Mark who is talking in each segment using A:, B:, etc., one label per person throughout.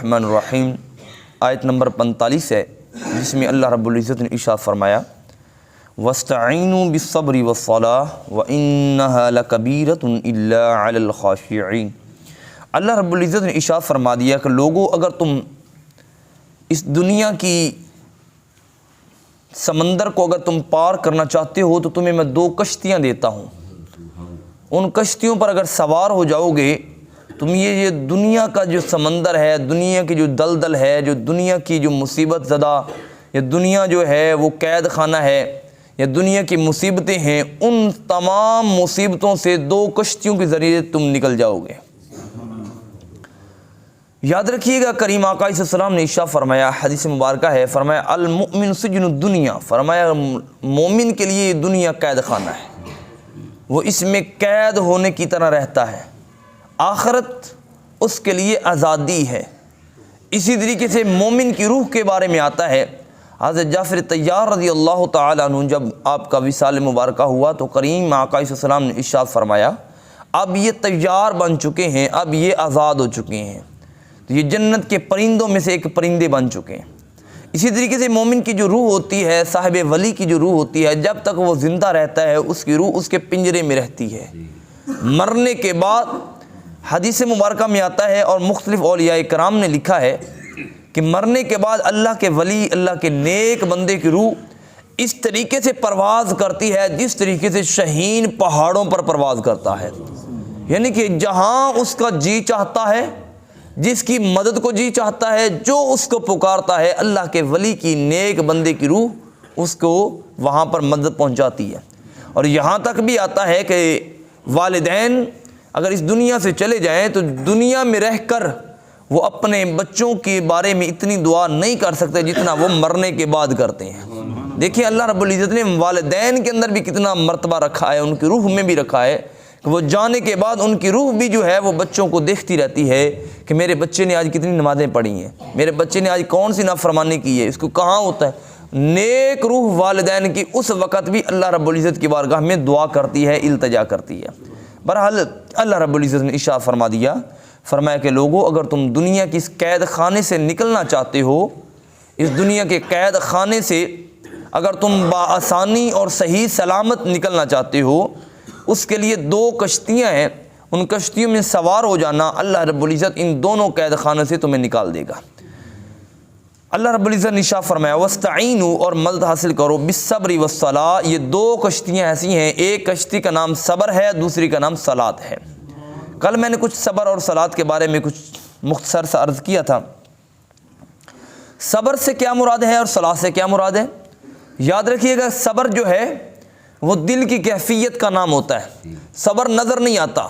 A: الرحمن الرحیم آیت نمبر 45 ہے، جس میں اللہ رب العزت نے ارشاد فرمایا وَاسْتَعِینُوا بِالصَّبْرِ وَالصَّلَاةِ وَإِنَّهَا لَكَبِیرَةٌ إِلَّا عَلَى الْخَاشِعِینَ۔ اللہ رب العزت نے ارشاد فرما دیا کہ لوگو، اگر تم اس دنیا کی سمندر کو اگر تم پار کرنا چاہتے ہو تو تمہیں میں 2 کشتیاں دیتا ہوں، ان کشتیوں پر اگر سوار ہو جاؤ گے تم یہ دنیا کا جو سمندر ہے، دنیا کی جو دلدل ہے، جو دنیا کی جو مصیبت زدہ، یہ دنیا جو ہے وہ قید خانہ ہے، یا دنیا کی مصیبتیں ہیں، ان تمام مصیبتوں سے 2 کشتیوں کے ذریعے تم نکل جاؤ گے۔ یاد رکھیے گا، کریم آقا علیہ السلام نے ارشاد فرمایا، حدیث مبارکہ ہے، فرمایا المؤمن سجن الدنیا، فرمایا مومن کے لیے یہ دنیا قید خانہ ہے، وہ اس میں قید ہونے کی طرح رہتا ہے، آخرت اس کے لیے آزادی ہے۔ اسی طریقے سے مومن کی روح کے بارے میں آتا ہے، حضرت جعفر طیار رضی اللہ تعالیٰ عنہ جب آپ کا وصال مبارکہ ہوا تو کریم آقا علیہ السلام نے ارشاد فرمایا اب یہ طیار بن چکے ہیں، اب یہ آزاد ہو چکے ہیں، تو یہ جنت کے پرندوں میں سے ایک پرندے بن چکے ہیں۔ اسی طریقے سے مومن کی جو روح ہوتی ہے، صاحب ولی کی جو روح ہوتی ہے، جب تک وہ زندہ رہتا ہے اس کی روح اس کے پنجرے میں رہتی ہے۔ مرنے کے بعد حدیث مبارکہ میں آتا ہے اور مختلف اولیاء کرام نے لکھا ہے کہ مرنے کے بعد اللہ کے ولی، اللہ کے نیک بندے کی روح اس طریقے سے پرواز کرتی ہے جس طریقے سے شاہین پہاڑوں پر پرواز کرتا ہے، یعنی کہ جہاں اس کا جی چاہتا ہے، جس کی مدد کو جی چاہتا ہے، جو اس کو پکارتا ہے، اللہ کے ولی کی نیک بندے کی روح اس کو وہاں پر مدد پہنچاتی ہے۔ اور یہاں تک بھی آتا ہے کہ والدین اگر اس دنیا سے چلے جائیں تو دنیا میں رہ کر وہ اپنے بچوں کے بارے میں اتنی دعا نہیں کر سکتے جتنا وہ مرنے کے بعد کرتے ہیں۔ دیکھیں اللہ رب العزت نے والدین کے اندر بھی کتنا مرتبہ رکھا ہے، ان کی روح میں بھی رکھا ہے کہ وہ جانے کے بعد ان کی روح بھی جو ہے وہ بچوں کو دیکھتی رہتی ہے کہ میرے بچے نے آج کتنی نمازیں پڑھی ہیں، میرے بچے نے آج کون سی نافرمانی کی ہے، اس کو کہاں ہوتا ہے۔ نیک روح والدین کی اس وقت بھی اللہ رب العزت کی بارگاہ میں دعا کرتی ہے، التجا کرتی ہے۔ بہرحال اللہ رب العزت نے ارشاد فرما دیا، فرمایا کہ لوگو، اگر تم دنیا کی اس قید خانے سے نکلنا چاہتے ہو، اس دنیا کے قید خانے سے اگر تم بآسانی اور صحیح سلامت نکلنا چاہتے ہو، اس کے لیے 2 کشتیاں ہیں، ان کشتیوں میں سوار ہو جانا، اللہ رب العزت ان دونوں قید خانے سے تمہیں نکال دے گا۔ اللہ رب العزت نے ارشاد فرمایا وَاسْتَعِینُوا، اور مدد حاصل کرو، بِالصَّبْرِ وَالصَّلَاةِ، یہ 2 کشتیاں ایسی ہیں، ایک کشتی کا نام صبر ہے، دوسری کا نام صلات ہے۔ کل میں نے کچھ صبر اور صلات کے بارے میں کچھ مختصر سا عرض کیا تھا۔ صبر سے کیا مراد ہے اور صلات سے کیا مراد ہے؟ یاد رکھیے گا، صبر جو ہے وہ دل کی کیفیت کا نام ہوتا ہے۔ صبر نظر نہیں آتا،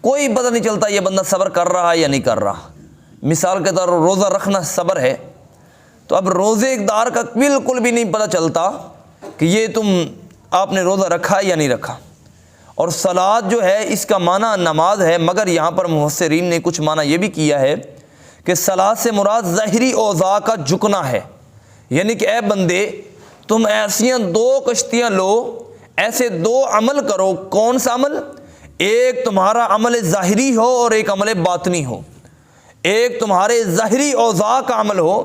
A: کوئی پتہ نہیں چلتا یہ بندہ صبر کر رہا ہے یا نہیں کر رہا۔ مثال کے طور پر روزہ رکھنا صبر ہے، تو اب روزے دار کا بالکل بھی نہیں پتہ چلتا کہ یہ آپ نے روزہ رکھا یا نہیں رکھا۔ اور صلات جو ہے اس کا معنی نماز ہے، مگر یہاں پر مفسرین نے کچھ معنی یہ بھی کیا ہے کہ صلات سے مراد ظاہری اوضاع کا جھکنا ہے، یعنی کہ اے بندے تم ایسیاں 2 کشتیاں لو، ایسے 2 عمل کرو۔ کون سا عمل؟ ایک تمہارا عمل ظاہری ہو اور ایک عمل باطنی ہو، ایک تمہارے ظاہری اوضاع کا عمل ہو،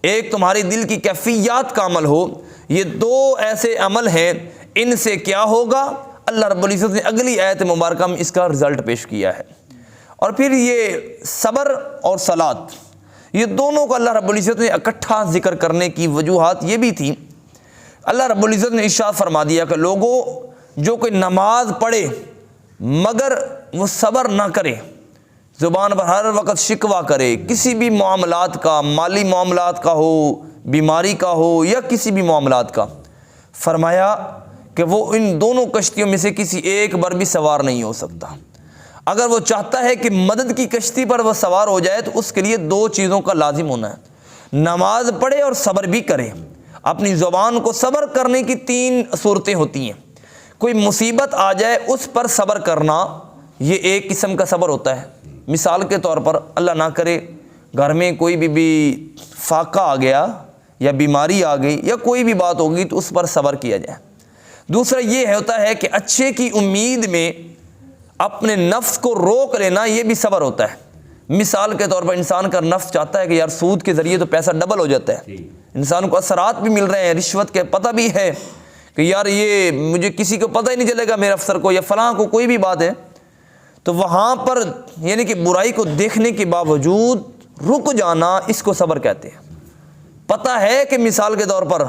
A: ایک تمہاری دل کی کیفیات کا عمل ہو۔ یہ 2 ایسے عمل ہیں، ان سے کیا ہوگا؟ اللہ رب العزت نے اگلی آیت مبارکہ میں اس کا رزلٹ پیش کیا ہے۔ اور پھر یہ صبر اور صلات، یہ دونوں کو اللہ رب العزت نے اکٹھا ذکر کرنے کی وجوہات یہ بھی تھیں۔ اللہ رب العزت نے ارشاد فرما دیا کہ لوگوں، جو کوئی نماز پڑھے مگر وہ صبر نہ کرے، زبان پر ہر وقت شکوہ کرے، کسی بھی معاملات کا، مالی معاملات کا ہو، بیماری کا ہو یا کسی بھی معاملات کا، فرمایا کہ وہ ان دونوں کشتیوں میں سے کسی ایک پر بھی سوار نہیں ہو سکتا۔ اگر وہ چاہتا ہے کہ مدد کی کشتی پر وہ سوار ہو جائے تو اس کے لیے 2 چیزوں کا لازم ہونا ہے، نماز پڑھے اور صبر بھی کرے۔ اپنی زبان کو صبر کرنے کی 3 صورتیں ہوتی ہیں۔ کوئی مصیبت آ جائے اس پر صبر کرنا، یہ ایک قسم کا صبر ہوتا ہے۔ مثال کے طور پر اللہ نہ کرے گھر میں کوئی بھی فاقہ آ گیا یا بیماری آ گئی یا کوئی بھی بات ہوگی تو اس پر صبر کیا جائے۔ دوسرا یہ ہوتا ہے کہ اچھے کی امید میں اپنے نفس کو روک لینا، یہ بھی صبر ہوتا ہے۔ مثال کے طور پر انسان کا نفس چاہتا ہے کہ یار سود کے ذریعے تو پیسہ ڈبل ہو جاتا ہے، انسان کو اثرات بھی مل رہے ہیں، رشوت کے پتہ بھی ہے کہ یار یہ مجھے کسی کو پتہ ہی نہیں چلے گا، میرے افسر کو یا فلاں کو کوئی بھی بات ہے، تو وہاں پر یعنی کہ برائی کو دیکھنے کے باوجود رک جانا، اس کو صبر کہتے ہیں۔ پتہ ہے کہ مثال کے طور پر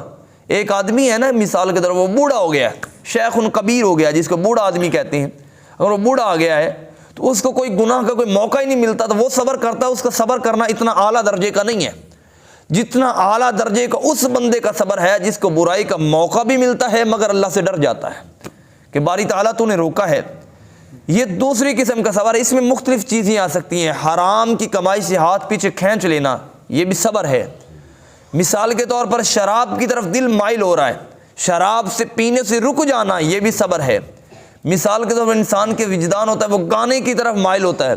A: ایک آدمی ہے نا، مثال کے طور پر وہ بوڑھا ہو گیا ہے، شیخ کبیر ہو گیا جس کو بوڑھا آدمی کہتے ہیں، اگر وہ بوڑھا آ گیا ہے تو اس کو کوئی گناہ کا کوئی موقع ہی نہیں ملتا، تو وہ صبر کرتا ہے، اس کا صبر کرنا اتنا اعلیٰ درجے کا نہیں ہے جتنا اعلیٰ درجے کا اس بندے کا صبر ہے جس کو برائی کا موقع بھی ملتا ہے مگر اللہ سے ڈر جاتا ہے کہ باری تعالیٰ تو نے روکا ہے۔ یہ دوسری قسم کا صبر ہے، اس میں مختلف چیزیں آ سکتی ہیں، حرام کی کمائی سے ہاتھ پیچھے کھینچ لینا یہ بھی صبر ہے۔ مثال کے طور پر شراب کی طرف دل مائل ہو رہا ہے، شراب سے پینے سے رک جانا یہ بھی صبر ہے۔ مثال کے طور پر انسان کے وجدان ہوتا ہے وہ گانے کی طرف مائل ہوتا ہے،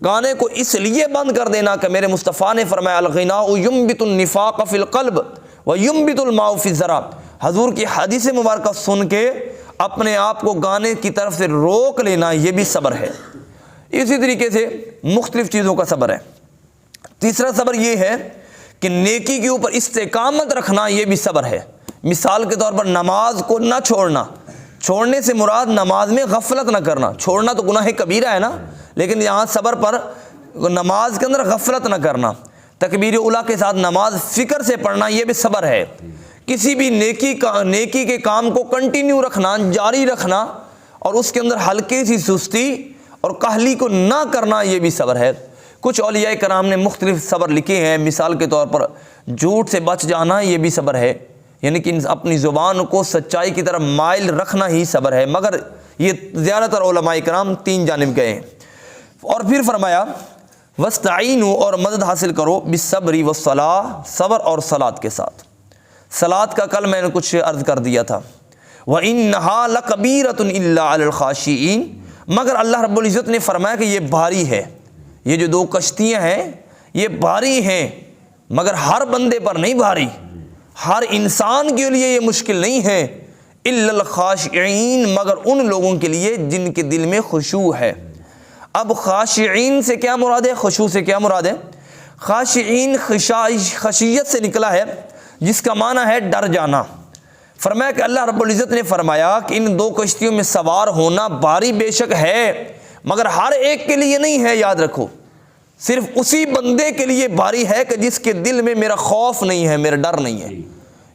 A: گانے کو اس لیے بند کر دینا کہ میرے مصطفیٰ نے فرمایا الغناء ينبت النفاق فی القلب وينبت الماء فی الزرع، حضور کی حدیث مبارکہ سن کے اپنے آپ کو گانے کی طرف سے روک لینا یہ بھی صبر ہے۔ اسی طریقے سے مختلف چیزوں کا صبر ہے۔ تیسرا صبر یہ ہے کہ نیکی کے اوپر استقامت رکھنا یہ بھی صبر ہے۔ مثال کے طور پر نماز کو نہ چھوڑنا، چھوڑنے سے مراد نماز میں غفلت نہ کرنا، چھوڑنا تو گناہ کبیرہ ہے نا، لیکن یہاں صبر پر نماز کے اندر غفلت نہ کرنا، تکبیر اولیٰ کے ساتھ نماز فکر سے پڑھنا یہ بھی صبر ہے۔ کسی بھی نیکی کے کام کو کنٹینیو رکھنا، جاری رکھنا، اور اس کے اندر ہلکی سی سستی اور کاہلی کو نہ کرنا یہ بھی صبر ہے۔ کچھ اولیاء کرام نے مختلف صبر لکھے ہیں، مثال کے طور پر جھوٹ سے بچ جانا یہ بھی صبر ہے، یعنی کہ اپنی زبان کو سچائی کی طرف مائل رکھنا ہی صبر ہے، مگر یہ زیادہ تر علماء کرام تین جانب گئے ہیں۔ اور پھر فرمایا وَاسْتَعِینُوا، اور مدد حاصل کرو بِالصَّبْرِ وَالصَّلَاةِ، صبر اور صلاۃ کے ساتھ۔ صلاۃ کا کل میں نے کچھ عرض کر دیا تھا، وَإِنَّهَا لَكَبِيرَةٌ إِلَّا عَلَى الْخَاشِعِينَ، مگر اللہ رب العزت نے فرمایا کہ یہ بھاری ہے، یہ جو دو کشتیاں ہیں یہ بھاری ہیں، مگر ہر بندے پر نہیں بھاری، ہر انسان کے لیے یہ مشکل نہیں ہے، الا الخاشعین، مگر ان لوگوں کے لیے جن کے دل میں خشوع ہے۔ اب خاشعین سے کیا مراد ہے، خشوع سے کیا مراد ہے؟ خاشعین خشیت سے نکلا ہے جس کا معنی ہے ڈر جانا۔ فرمایا کہ اللہ رب العزت نے فرمایا کہ ان دو کشتیوں میں سوار ہونا بھاری بے شک ہے، مگر ہر ایک کے لیے نہیں ہے، یاد رکھو، صرف اسی بندے کے لیے بھاری ہے کہ جس کے دل میں میرا خوف نہیں ہے، میرا ڈر نہیں ہے،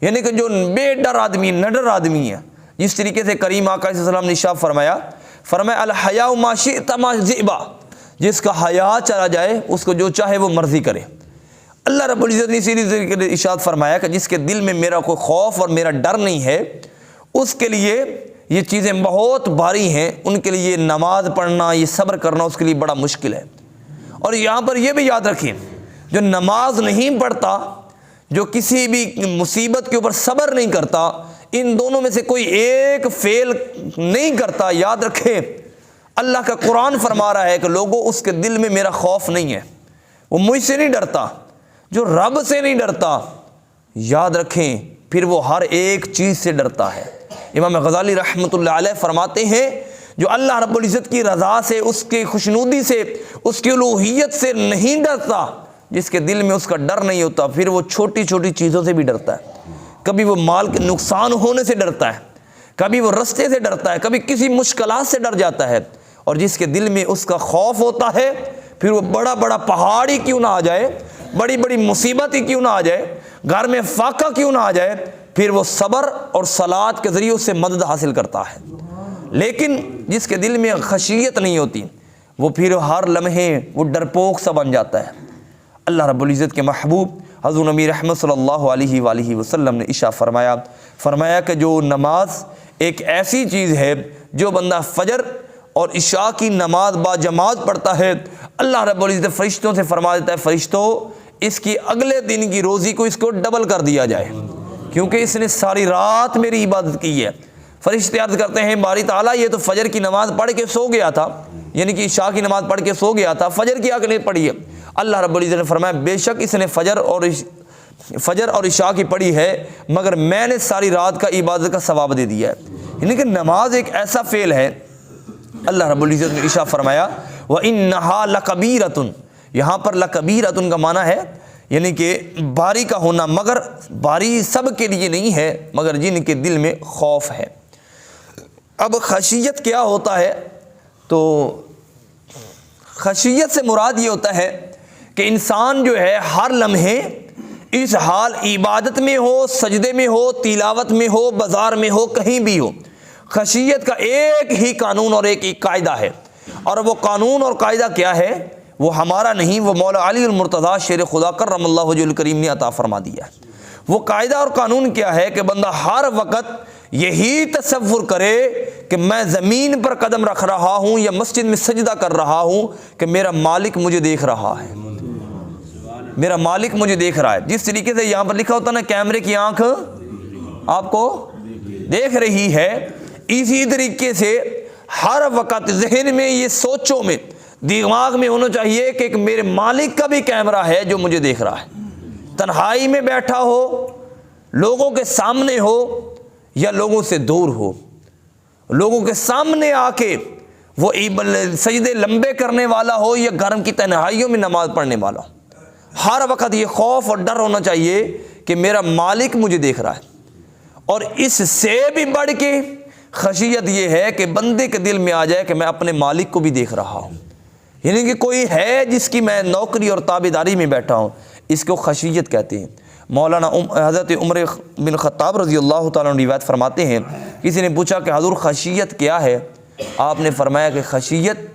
A: یعنی کہ جو بے ڈر آدمی، نڈر آدمی ہے۔ جس طریقے سے کریم آقا صلی اللہ علیہ وسلم نے ارشاد فرمایا الحیاء ما شئت ما ذئبا، جس کا حیا چلا جائے اس کو جو چاہے وہ مرضی کرے۔ اللہ رب العزت نے اسی طریقے سے ارشاد فرمایا کہ جس کے دل میں میرا کوئی خوف اور میرا ڈر نہیں ہے اس کے لیے یہ چیزیں بہت بھاری ہیں، ان کے لیے نماز پڑھنا، یہ صبر کرنا اس کے لیے بڑا مشکل ہے۔ اور یہاں پر یہ بھی یاد رکھیں، جو نماز نہیں پڑھتا، جو کسی بھی مصیبت کے اوپر صبر نہیں کرتا، ان دونوں میں سے کوئی ایک فعل نہیں کرتا، یاد رکھیں اللہ کا قرآن فرما رہا ہے کہ لوگوں اس کے دل میں میرا خوف نہیں ہے، وہ مجھ سے نہیں ڈرتا، جو رب سے نہیں ڈرتا، یاد رکھیں پھر وہ ہر ایک چیز سے ڈرتا ہے۔ امام غزالی رحمۃ اللہ علیہ فرماتے ہیں جو اللہ رب العزت کی رضا سے، اس کی خوشنودی سے، اس کی الوہیت سے نہیں ڈرتا، جس کے دل میں اس کا ڈر نہیں ہوتا، پھر وہ چھوٹی چھوٹی چیزوں سے بھی ڈرتا ہے۔ کبھی وہ مال کے نقصان ہونے سے ڈرتا ہے، کبھی وہ رستے سے ڈرتا ہے، کبھی کسی مشکلات سے ڈر جاتا ہے۔ اور جس کے دل میں اس کا خوف ہوتا ہے، پھر وہ بڑا بڑا پہاڑ ہی کیوں نہ آ جائے، بڑی بڑی مصیبت ہی کیوں نہ آ جائے، گھر میں فاقہ کیوں نہ آ جائے، پھر وہ صبر اور صلاۃ کے ذریعے اس سے مدد حاصل کرتا ہے۔ لیکن جس کے دل میں خشیت نہیں ہوتی، وہ پھر ہر لمحے وہ ڈرپوک سا بن جاتا ہے۔ اللہ رب العزت کے محبوب حضور نبی رحمت صلی اللہ علیہ وآلہ وسلم نے ارشاد فرمایا کہ جو نماز ایک ایسی چیز ہے، جو بندہ فجر اور عشاء کی نماز با جماعت پڑھتا ہے، اللہ رب العزت فرشتوں سے فرما دیتا ہے، فرشتوں اس کی اگلے دن کی روزی کو اس کو ڈبل کر دیا جائے، کیونکہ اس نے ساری رات میری عبادت کی ہے۔ فرشتے عرض کرتے ہیں باری تعالیٰ یہ تو فجر کی نماز پڑھ کے سو گیا تھا، یعنی کہ عشاء کی نماز پڑھ کے سو گیا تھا، فجر کی آگ نے پڑھی ہے۔ اللہ رب العزت نے فرمایا بے شک اس نے فجر اور عشاء کی پڑھی ہے، مگر میں نے ساری رات کا عبادت کا ثواب دے دیا ہے۔ یعنی کہ نماز ایک ایسا فعل ہے، اللہ رب العزت نے ارشاد فرمایا وَإِنَّهَا لَكَبِيرَةٌ، یہاں پر لکبیرۃ کا معنی ہے یعنی کہ باری کا ہونا، مگر باری سب کے لیے نہیں ہے، مگر جن کے دل میں خوف ہے۔ اب خشیت کیا ہوتا ہے؟ تو خشیت سے مراد یہ ہوتا ہے کہ انسان جو ہے ہر لمحے اس حال عبادت میں ہو، سجدے میں ہو، تلاوت میں ہو، بازار میں ہو، کہیں بھی ہو، خشیت کا ایک ہی قانون اور ایک ہی قاعدہ ہے، اور وہ قانون اور قاعدہ کیا ہے؟ وہ ہمارا نہیں، وہ مولا علی المرتضیٰ شیر خدا کرم اللہ وجہ الکریم نے عطا فرما دیا ہے۔ وہ قاعدہ اور قانون کیا ہے کہ بندہ ہر وقت یہی تصور کرے کہ میں زمین پر قدم رکھ رہا ہوں یا مسجد میں سجدہ کر رہا ہوں کہ میرا مالک مجھے دیکھ رہا ہے، میرا مالک مجھے دیکھ رہا ہے۔ جس طریقے سے یہاں پر لکھا ہوتا نا کیمرے کی آنکھ آپ کو دیکھ رہی ہے، اسی طریقے سے ہر وقت ذہن میں یہ سوچوں میں دماغ میں ہونا چاہیے کہ ایک میرے مالک کا بھی کیمرہ ہے جو مجھے دیکھ رہا ہے، تنہائی میں بیٹھا ہو، لوگوں کے سامنے ہو یا لوگوں سے دور ہو، لوگوں کے سامنے آ کے وہ سجدے لمبے کرنے والا ہو یا گھر کی تنہائیوں میں نماز پڑھنے والا ہو، ہر وقت یہ خوف اور ڈر ہونا چاہیے کہ میرا مالک مجھے دیکھ رہا ہے۔ اور اس سے بھی بڑھ کے خشیت یہ ہے کہ بندے کے دل میں آ جائے کہ میں اپنے مالک کو بھی دیکھ رہا ہوں، یعنی کہ کوئی ہے جس کی میں نوکری اور تابعداری میں بیٹھا ہوں، اس کو خشیت کہتے ہیں۔ مولانا حضرت عمر بن خطاب رضی اللہ تعالیٰ عنہ روایت فرماتے ہیں، کسی نے پوچھا کہ حضور خشیت کیا ہے؟ آپ نے فرمایا کہ خشیت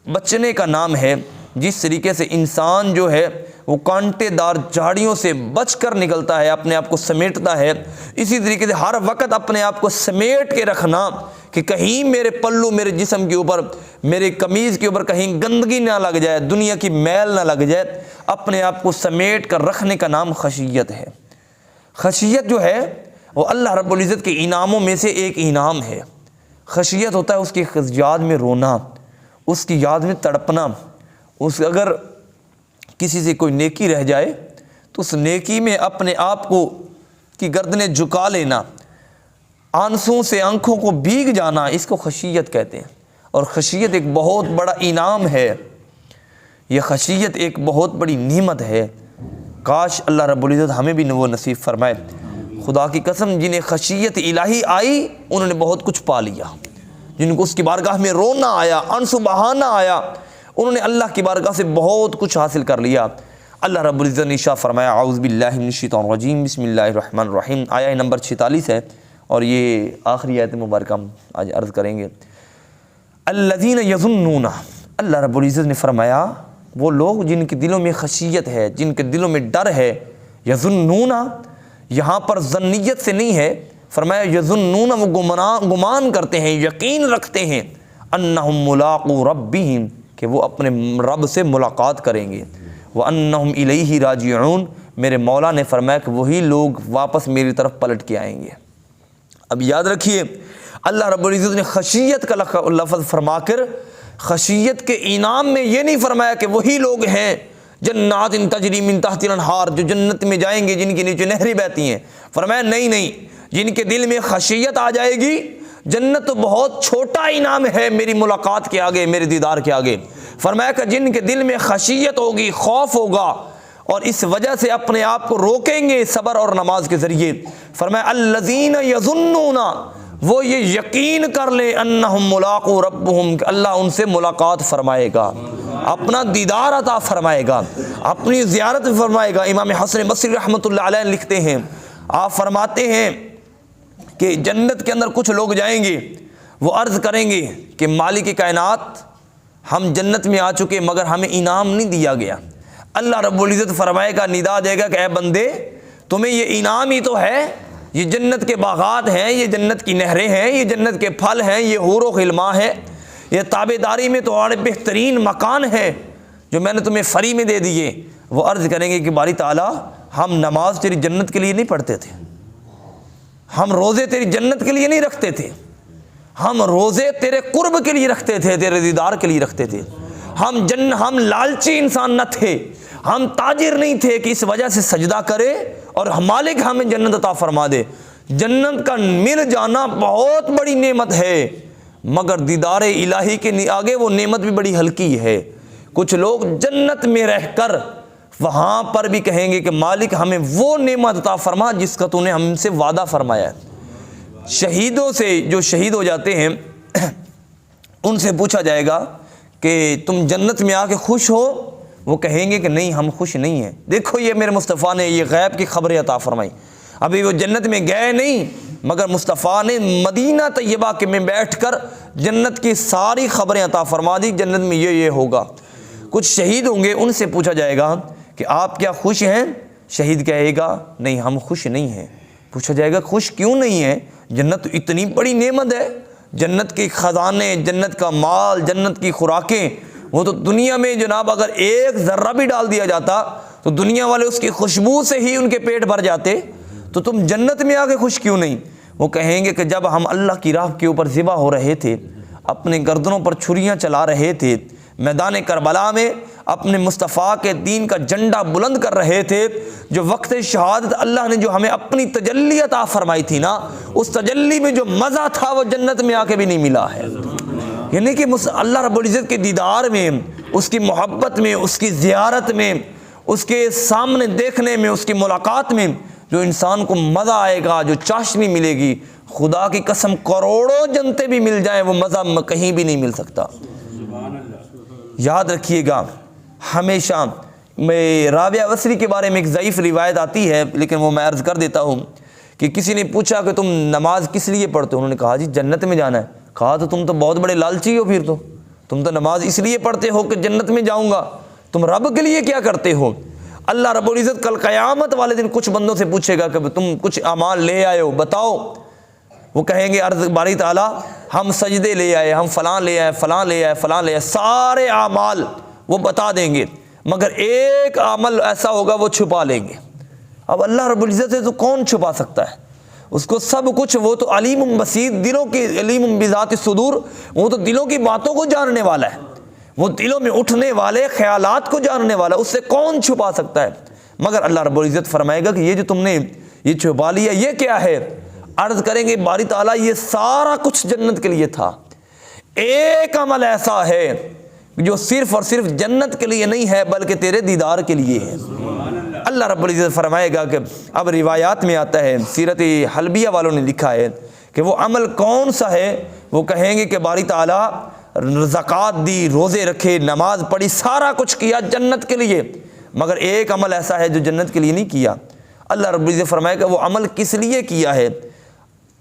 A: بچنے کا نام ہے، جس طریقے سے انسان جو ہے وہ کانٹے دار جھاڑیوں سے بچ کر نکلتا ہے، اپنے آپ کو سمیٹتا ہے، اسی طریقے سے ہر وقت اپنے آپ کو سمیٹ کے رکھنا کہ کہیں میرے پلو، میرے جسم کے اوپر، میرے قمیض کے اوپر کہیں گندگی نہ لگ جائے، دنیا کی میل نہ لگ جائے، اپنے آپ کو سمیٹ کر رکھنے کا نام خشیت ہے۔ خشیت جو ہے وہ اللہ رب العزت کے انعاموں میں سے ایک انعام ہے۔ خشیت ہوتا ہے اس کی یاد میں رونا، اس کی یاد میں تڑپنا، اگر کسی سے کوئی نیکی رہ جائے تو اس نیکی میں اپنے آپ کو کی گردنیں جھکا لینا، آنسوں سے آنکھوں کو بھیگ جانا، اس کو خشیت کہتے ہیں۔ اور خشیت ایک بہت بڑا انعام ہے، یہ خشیت ایک بہت بڑی نعمت ہے۔ کاش اللہ رب العزت ہمیں بھی وہ نصیب فرمائے۔ خدا کی قسم جنہیں خشیت الہی آئی انہوں نے بہت کچھ پا لیا، جن کو اس کی بارگاہ میں رونا آیا، آنسو بہانا آیا، انہوں نے اللہ کی بارگاہ سے بہت کچھ حاصل کر لیا۔ اللہ رب العزت نے ارشاد فرمایا، اعوذ باللہ من الشیطان الرجیم، بسم اللہ الرحمن الرحیم، آیہ نمبر 46 ہے، اور یہ آخری آیت مبارکہ ہم آج عرض کریں گے۔ الذین یظنون، اللہ رب العزت نے فرمایا وہ لوگ جن کے دلوں میں خشیت ہے، جن کے دلوں میں ڈر ہے۔ یظنون یہاں پر ظنیت سے نہیں ہے، فرمایا یظنون وہ گمان کرتے ہیں، یقین رکھتے ہیں، انہم ملاقو ربہم کہ وہ اپنے رب سے ملاقات کریں گے، وانہم الیہ راجعون میرے مولا نے فرمایا کہ وہی لوگ واپس میری طرف پلٹ کے آئیں گے۔ اب یاد رکھیے اللہ رب العزت نے خشیت کا لفظ فرما کر خشیت کے انعام میں یہ نہیں فرمایا کہ وہی لوگ ہیں جنات تجری من تحت الانہار جو جنت میں جائیں گے جن کے نیچے نہریں بہتی ہیں، فرمایا نہیں، جن کے دل میں خشیت آ جائے گی، جنت تو بہت چھوٹا انعام ہے میری ملاقات کے آگے، میرے دیدار کے آگے۔ فرمایا کہ جن کے دل میں خشیت ہوگی، خوف ہوگا، اور اس وجہ سے اپنے آپ کو روکیں گے صبر اور نماز کے ذریعے، فرمایا الذین یظنون وہ یہ یقین کر لیں انہم ملاقو ربہم کہ اللہ ان سے ملاقات فرمائے گا، اپنا دیدار عطا فرمائے گا، اپنی زیارت فرمائے گا۔ امام حسن بصری رحمۃ اللہ علیہ لکھتے ہیں، آپ فرماتے ہیں کہ جنت کے اندر کچھ لوگ جائیں گے، وہ عرض کریں گے کہ مالک کائنات ہم جنت میں آ چکے مگر ہمیں انعام نہیں دیا گیا۔ اللہ رب العزت فرمائے گا، ندا دے گا کہ اے بندے تمہیں یہ انعام ہی تو ہے، یہ جنت کے باغات ہیں، یہ جنت کی نہریں ہیں، یہ جنت کے پھل ہیں، یہ حور و خلما ہے، یہ تابعداری میں تمہارے بہترین مکان ہے جو میں نے تمہیں فری میں دے دیے۔ وہ عرض کریں گے کہ باری تعالیٰ ہم نماز تیری جنت کے لیے نہیں پڑھتے تھے، ہم روزے تیری جنت کے لیے نہیں رکھتے تھے، ہم روزے تیرے قرب کے لیے رکھتے تھے، تیرے دیدار کے لیے رکھتے تھے، ہم لالچی انسان نہ تھے، ہم تاجر نہیں تھے کہ اس وجہ سے سجدہ کرے اور مالک ہمیں جنت عطا فرما دے۔ جنت کا مل جانا بہت بڑی نعمت ہے، مگر دیدار الہی کے آگے وہ نعمت بھی بڑی ہلکی ہے۔ کچھ لوگ جنت میں رہ کر وہاں پر بھی کہیں گے کہ مالک ہمیں وہ نعمت عطا فرما جس کا تو نے ہم سے وعدہ فرمایا ہے۔ شہیدوں سے جو شہید ہو جاتے ہیں ان سے پوچھا جائے گا کہ تم جنت میں آ کے خوش ہو؟ وہ کہیں گے کہ نہیں، ہم خوش نہیں ہیں۔ دیکھو یہ میرے مصطفیٰ نے یہ غیب کی خبریں عطا فرمائی، ابھی وہ جنت میں گئے نہیں، مگر مصطفیٰ نے مدینہ طیبہ کے میں بیٹھ کر جنت کی ساری خبریں عطا فرما دی، جنت میں یہ ہوگا۔ کچھ شہید ہوں گے، ان سے پوچھا جائے گا کہ آپ کیا خوش ہیں؟ شہید کہے گا نہیں، ہم خوش نہیں ہیں۔ پوچھا جائے گا خوش کیوں نہیں ہیں؟ جنت اتنی بڑی نعمت ہے، جنت کے خزانے، جنت کا مال، جنت کی خوراکیں، وہ تو دنیا میں جناب اگر ایک ذرہ بھی ڈال دیا جاتا تو دنیا والے اس کی خوشبو سے ہی ان کے پیٹ بھر جاتے، تو تم جنت میں آ کے خوش کیوں نہیں؟ وہ کہیں گے کہ جب ہم اللہ کی راہ کے اوپر ذبح ہو رہے تھے، اپنے گردنوں پر چھریاں چلا رہے تھے، میدان کربلا میں اپنے مصطفیٰ کے دین کا جھنڈا بلند کر رہے تھے، جو وقت شہادت اللہ نے جو ہمیں اپنی تجلی عطا فرمائی تھی نا، اس تجلی میں جو مزہ تھا وہ جنت میں آ کے بھی نہیں ملا ہے۔ یعنی کہ اللہ رب العزت کے دیدار میں، اس کی محبت میں، اس کی زیارت میں، اس کے سامنے دیکھنے میں، اس کی ملاقات میں جو انسان کو مزہ آئے گا، جو چاشنی ملے گی، خدا کی قسم کروڑوں جنتیں بھی مل جائیں وہ مزہ کہیں بھی نہیں مل سکتا۔ یاد رکھیے گا ہمیشہ، میں رابعہ وسری کے بارے میں ایک ضعیف روایت آتی ہے لیکن وہ میں عرض کر دیتا ہوں کہ کسی نے پوچھا کہ تم نماز کس لیے پڑھتے ہو؟ انہوں نے کہا جی جنت میں جانا ہے۔ کہا تو تم تو بہت بڑے لالچی ہو، پھر تو تم تو نماز اس لیے پڑھتے ہو کہ جنت میں جاؤں گا، تم رب کے لیے کیا کرتے ہو؟ اللہ رب العزت کل قیامت والے دن کچھ بندوں سے پوچھے گا کہ تم کچھ اعمال لے آئے ہو، بتاؤ۔ وہ کہیں گے عرض باری تعالیٰ ہم سجدے لے آئے، ہم فلاں لے آئے، فلاں لے آئے، فلاں لے آئے، سارے اعمال وہ بتا دیں گے، مگر ایک عمل ایسا ہوگا وہ چھپا لیں گے۔ اب اللہ رب العزت سے تو کون چھپا سکتا ہے؟ اس کو سب کچھ، وہ تو علیم بصیر، دلوں کی علیم بذات الصدور، وہ تو دلوں کی باتوں کو جاننے والا ہے، وہ دلوں میں اٹھنے والے خیالات کو جاننے والا، اس سے کون چھپا سکتا ہے؟ مگر اللہ رب العزت فرمائے گا کہ یہ جو تم نے یہ چھپا لیا یہ کیا ہے؟ عرض کریں گے باری تعالیٰ یہ سارا کچھ جنت کے لیے تھا، ایک عمل ایسا ہے جو صرف اور صرف جنت کے لیے نہیں ہے بلکہ تیرے دیدار کے لیے ہے۔ اللہ رب العزت فرمائے گا کہ اب روایات میں آتا ہے، سیرت حلبیہ والوں نے لکھا ہے کہ وہ عمل کون سا ہے؟ وہ کہیں گے کہ باری تعالیٰ زکوٰۃ دی، روزے رکھے، نماز پڑھی، سارا کچھ کیا جنت کے لیے، مگر ایک عمل ایسا ہے جو جنت کے لیے نہیں کیا۔ اللہ رب العزت فرمائے گا وہ عمل کس لیے کیا ہے؟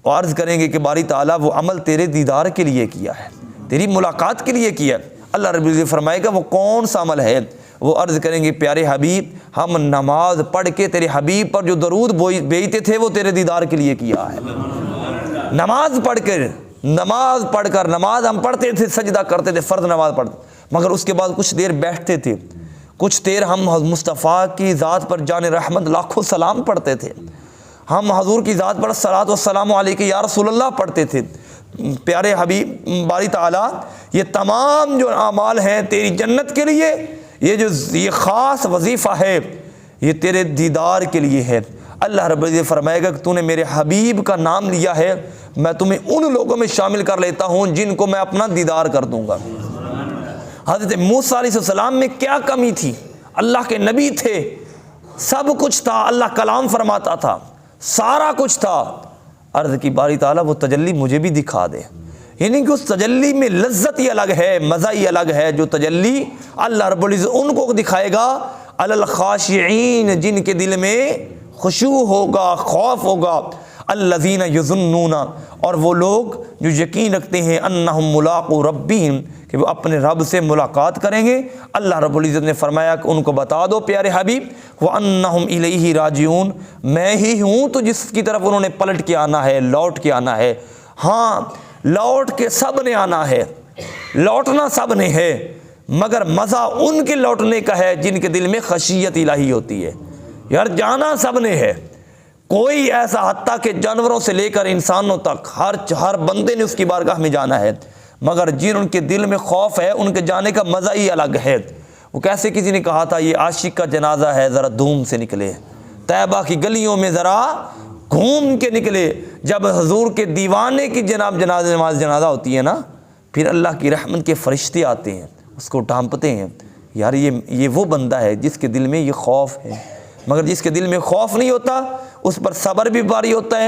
A: اور عرض کریں گے کہ باری تعالیٰ وہ عمل تیرے دیدار کے لیے کیا ہے، تیری ملاقات کے لیے کیا ہے۔ اللہ رب العزت فرمائے گا وہ کون سا عمل ہے؟ وہ عرض کریں گے پیارے حبیب ہم نماز پڑھ کے تیرے حبیب پر جو درود بھیجتے تھے وہ تیرے دیدار کے لیے کیا ہے۔ نماز پڑھ کر نماز ہم پڑھتے تھے، سجدہ کرتے تھے، فرض نماز پڑھتے، مگر اس کے بعد کچھ دیر بیٹھتے تھے، کچھ دیر ہم مصطفیٰ کی ذات پر جان رحمت لاکھوں سلام پڑھتے تھے، ہم حضور کی ذات پر صلاۃ والسلام علیک یا رسول اللہ پڑھتے تھے۔ پیارے حبیب باری تعالیٰ یہ تمام جو اعمال ہیں تیری جنت کے لیے، یہ خاص وظیفہ ہے یہ تیرے دیدار کے لیے ہے۔ اللہ رب العزت فرمائے گا کہ تو نے میرے حبیب کا نام لیا ہے، میں تمہیں ان لوگوں میں شامل کر لیتا ہوں جن کو میں اپنا دیدار کر دوں گا۔ حضرت موسیٰ علیہ السلام میں کیا کمی تھی؟ اللہ کے نبی تھے، سب کچھ تھا، اللہ کلام فرماتا تھا، سارا کچھ تھا۔ عرض کی باری تعالیٰ وہ تجلی مجھے بھی دکھا دے، یعنی کہ اس تجلی میں لذت ہی الگ ہے، مزہ ہی الگ ہے، جو تجلی اللہ رب العزت ان کو دکھائے گا علی الخاشعین، جن کے دل میں خشوع ہوگا، خوف ہوگا، الذین یظنون، اور وہ لوگ جو یقین رکھتے ہیں انہم ملاقو ربہم، کہ وہ اپنے رب سے ملاقات کریں گے۔ اللہ رب العزت نے فرمایا کہ ان کو بتا دو پیارے حبیب وَأَنَّهُمْ إِلَيْهِ رَاجِعُونَ، میں ہی ہوں تو جس کی طرف انہوں نے پلٹ کے آنا ہے، لوٹ کے آنا ہے۔ ہاں لوٹ کے سب نے آنا ہے، لوٹنا سب نے ہے، مگر مزہ ان کے لوٹنے کا ہے جن کے دل میں خشیت الہی ہوتی ہے۔ یار جانا سب نے ہے، کوئی ایسا حتیٰ کہ جانوروں سے لے کر انسانوں تک ہر بندے نے اس کی بارگاہ میں جانا ہے، مگر جن ان کے دل میں خوف ہے ان کے جانے کا مزہ ہی الگ ہے۔ وہ کیسے کسی نے کہا تھا یہ عاشق کا جنازہ ہے، ذرا دھوم سے نکلے، طیبہ کی گلیوں میں ذرا گھوم کے نکلے۔ جب حضور کے دیوانے کی جنازہ ہوتی ہے نا، پھر اللہ کی رحمت کے فرشتے آتے ہیں، اس کو ڈھانپتے ہیں یار یہ وہ بندہ ہے جس کے دل میں یہ خوف ہے، مگر جس کے دل میں خوف نہیں ہوتا اس پر صبر بھی باری ہوتا ہے